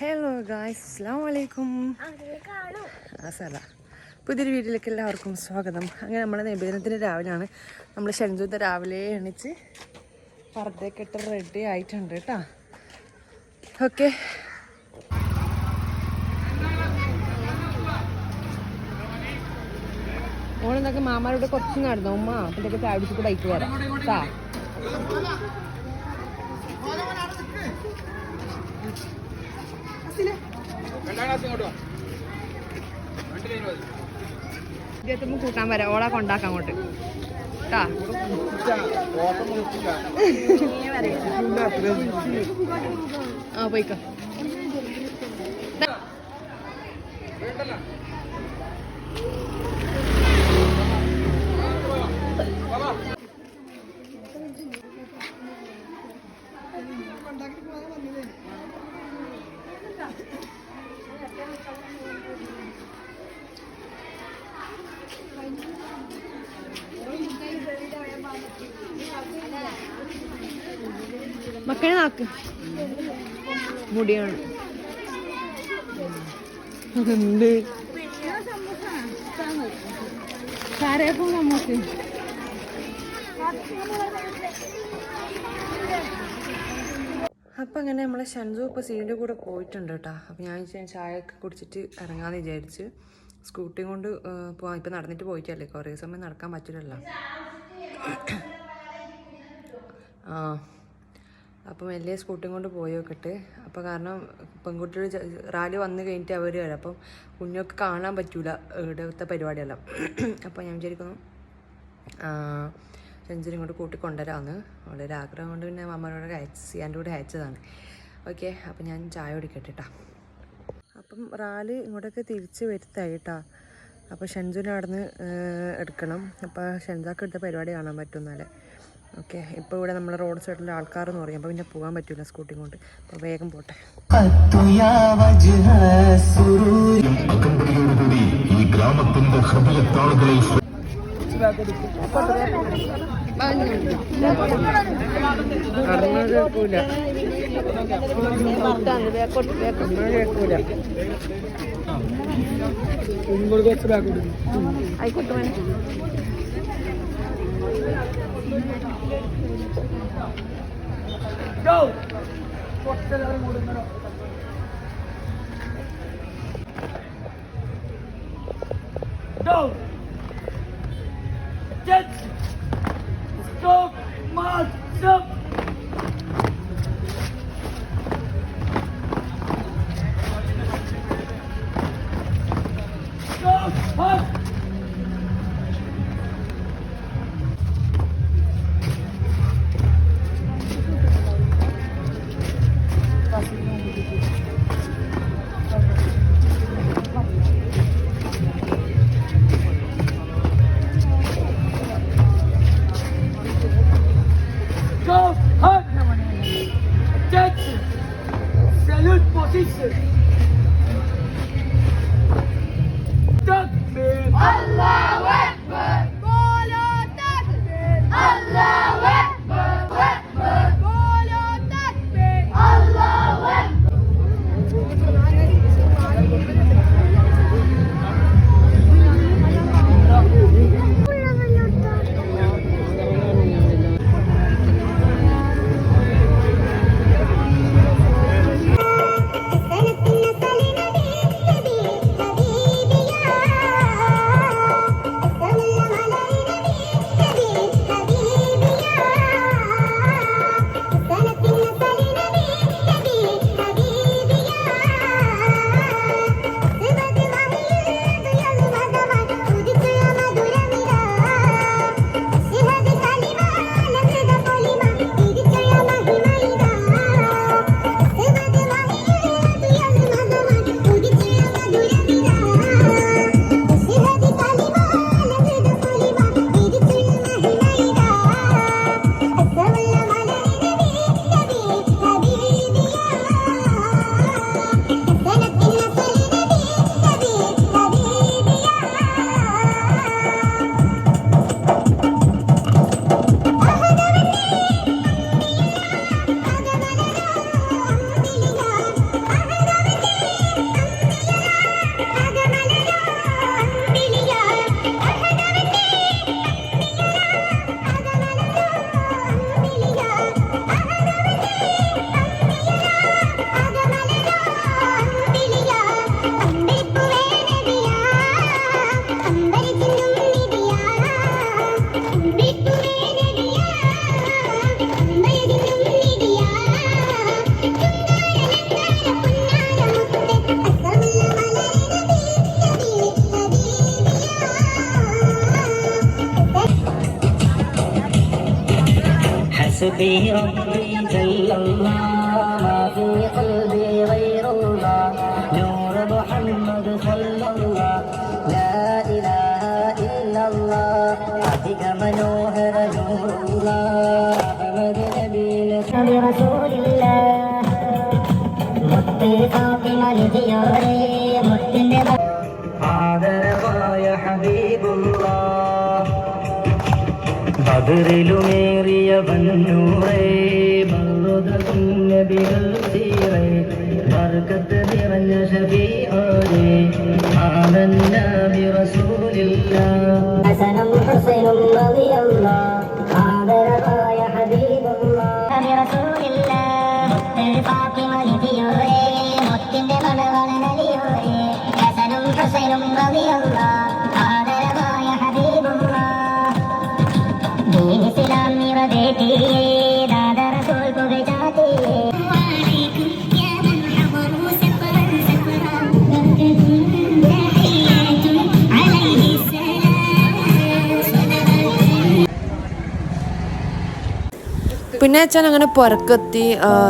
Hello guys, അസ്സലാമു അലൈക്കും. പുതിയൊരു വീട്ടിലേക്ക് എല്ലാവർക്കും സ്വാഗതം. അങ്ങനെ നമ്മുടെ നിബേധനത്തിന് രാവിലെയാണ്. നമ്മൾ ഷെൻജൂത്തെ രാവിലെ എണിച്ച് പർദ്ദയൊക്കെ ഇട്ട് റെഡി ആയിട്ടുണ്ട് കേട്ടോ. ഓക്കെ, ഓണെന്തൊക്കെ മാമാരോട് കുറച്ച് നടന്നു. ഉമ്മ അപ്പൊക്കെ ചാടിച്ചിട്ട് ബൈക്ക് വരാം കേട്ടാ. കൂട്ടാൻ വരാം, ഓളെ കൊണ്ടാക്കാം അങ്ങോട്ട് കേട്ടാ. ആ പോയിക്കോ. മക്കളെ നാക്ക് മുടിയാണ് ഉണ്ട് കരയപ്പം നമുക്ക്. അപ്പം അങ്ങനെ നമ്മളെ ഷൻസു ഇപ്പോൾ സീൻ്റെ കൂടെ പോയിട്ടുണ്ട് കേട്ടോ. അപ്പം ഞാൻ ചായ ഒക്കെ കുടിച്ചിട്ട് ഇറങ്ങാമെന്ന് വിചാരിച്ച്. സ്കൂട്ടിയും കൊണ്ട് പോകാം. ഇപ്പം നടന്നിട്ട് പോയിട്ടല്ലേ, കുറേ സമയം നടക്കാൻ പറ്റില്ലല്ലോ. അപ്പം വലിയ സ്കൂട്ടിയും കൊണ്ട് പോയി നോക്കട്ടെ. അപ്പോൾ കാരണം പെൺകുട്ടികൾ റാലി വന്ന് കഴിഞ്ഞിട്ട് അവർ വരാം. അപ്പം കുഞ്ഞൊക്കെ കാണാൻ പറ്റൂല ഇവിടുത്തെ പരിപാടിയെല്ലാം. അപ്പോൾ ഞാൻ വിചാരിക്കുന്നു സെഞ്ചുറി ഇങ്ങോട്ട് കൂട്ടി കൊണ്ടുവരാമെന്ന്. വളരെ ആഗ്രഹം കൊണ്ട് പിന്നെ അമ്മയോട് എൻ്റെ കൂടെ അയച്ചതാണ്. ഓക്കെ, അപ്പം ഞാൻ ചായ കുടിക്കട്ടെ കേട്ടോ. അപ്പം റാലി ഇങ്ങോട്ടൊക്കെ തിരിച്ച് വരുത്തായി കേട്ടോ. അപ്പോൾ ഷെൻജുവിനെ അവിടെ നിന്ന് എടുക്കണം. അപ്പോൾ ഷെൻജാക്ക് എടുത്ത പരിപാടി കാണാൻ പറ്റും എന്നാലേ. ഓക്കെ, ഇപ്പോൾ ഇവിടെ നമ്മുടെ റോഡ് സൈഡിലെ ആൾക്കാരെന്ന് പറയും. അപ്പോൾ പിന്നെ പോകാൻ പറ്റില്ല സ്കൂട്ടി കൊണ്ട്. അപ്പോൾ വേഗം പോട്ടെ. ഈ ഗ്രാമത്തിൻ്റെ ഹൃദയത്താളുകളിൽ ആയിക്കോട്ടെ. Go! Go! Get! Stop! March! Stop! Stop! March! Salute position. Duck man. حسبي ربي جل الله ما في قلبي غير الله نور محمد صلى الله لا إله إلا الله عتق منوهر نور الله أحمد نبي برسول الله മുത്ത് ഫാത്തിമ നിധിയോരേ മുത്തിന്റെ ആദരവായ ഹബീബുല്ലാഹ് ബദറിലുമേറിയ വന്നൂറേ ബർദത്തുൻ നബികൾ സീറേ ബർക്കത്ത് നിറഞ്ഞ ശഫീഉരേ ആമന്നാ ബിറസൂലില്ലാഹ് ഹസനും ഹുസൈനും റളിയല്ലാഹ് ആദരവായ ഹബീബുല്ലാഹ് ബിറസൂലില്ലാഹ് മുത്ത് ഫാത്തിമ നിധിയോരേ മുത്തിന്റെ മണവാള നലിയോരേ ഹസനും ഹുസൈനും റളിയല്ലാഹ് ആദരവായ ഹബീബുല്ലാഹ് ദീൻ ഇസ്ലാം നിറവേറ്റിയേ ദാദ റസൂൽ പുകഴ്ത്താത്തിയേ പിന്നെ വെച്ചാൽ അങ്ങനെ പുറക്കെത്തി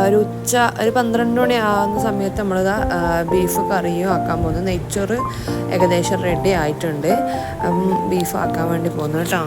ഒരു ഉച്ച ഒരു 12 മണി ആകുന്ന സമയത്ത് നമ്മളിതാ ബീഫ് കറിയും ആക്കാൻ പോകുന്നു. നെയ്ച്ചോറ് ഏകദേശം റെഡി ആയിട്ടുണ്ട്. ബീഫ് ആക്കാൻ വേണ്ടി പോകുന്നു കേട്ടോ.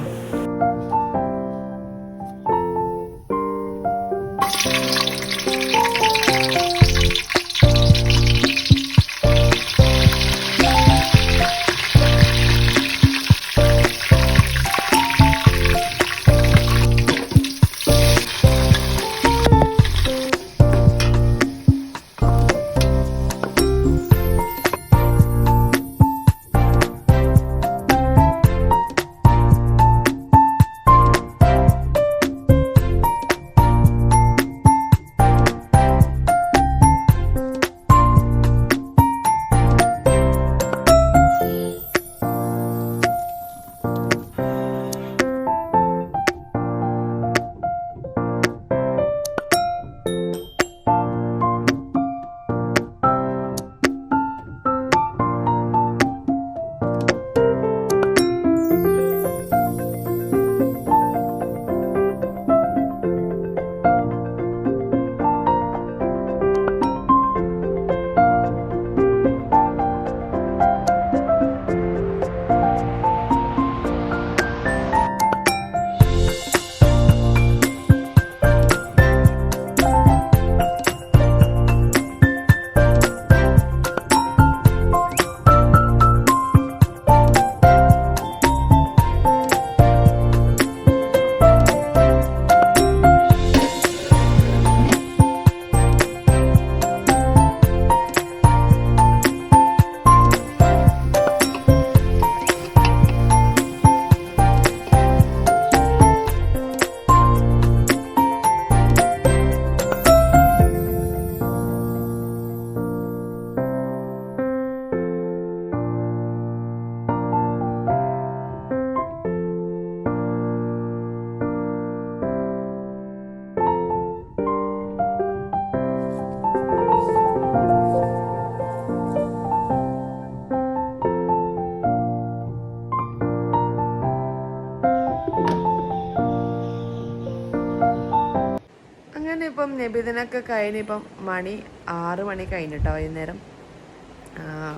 ഇപ്പം നബിദിനൊക്കെ കഴിഞ്ഞിപ്പം മണി 6 മണി കഴിഞ്ഞിട്ടോ വൈകുന്നേരം.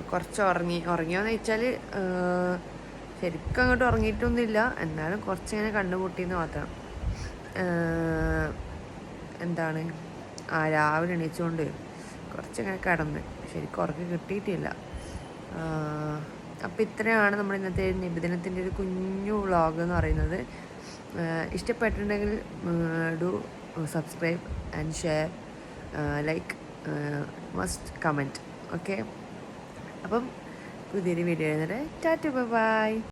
കുറച്ച് ഉറങ്ങിയോന്ന് വെച്ചാൽ ശരിക്കും അങ്ങോട്ട് ഉറങ്ങിയിട്ടൊന്നുമില്ല, എന്നാലും കുറച്ചിങ്ങനെ കണ്ണുപൂട്ടിയെന്ന് മാത്രം. എന്താണ് രാവിലെ എണീച്ചുകൊണ്ട് കുറച്ചിങ്ങനെ കിടന്ന് ശരിക്കും ഉറക്കം കിട്ടിയിട്ടില്ല. അപ്പോൾ ഇത്രയാണ് നമ്മുടെ ഇന്നത്തെ നബിദിനത്തിൻ്റെ ഒരു കുഞ്ഞു വ്ളോഗ് എന്ന് പറയുന്നത്. ഇഷ്ടപ്പെട്ടിട്ടുണ്ടെങ്കിൽ do subscribe and share, like, must comment. Okay, അപ്പം പുതിയൊരു വീഡിയോ എഴുന്നേരെ ടാറ്റ ബൈ.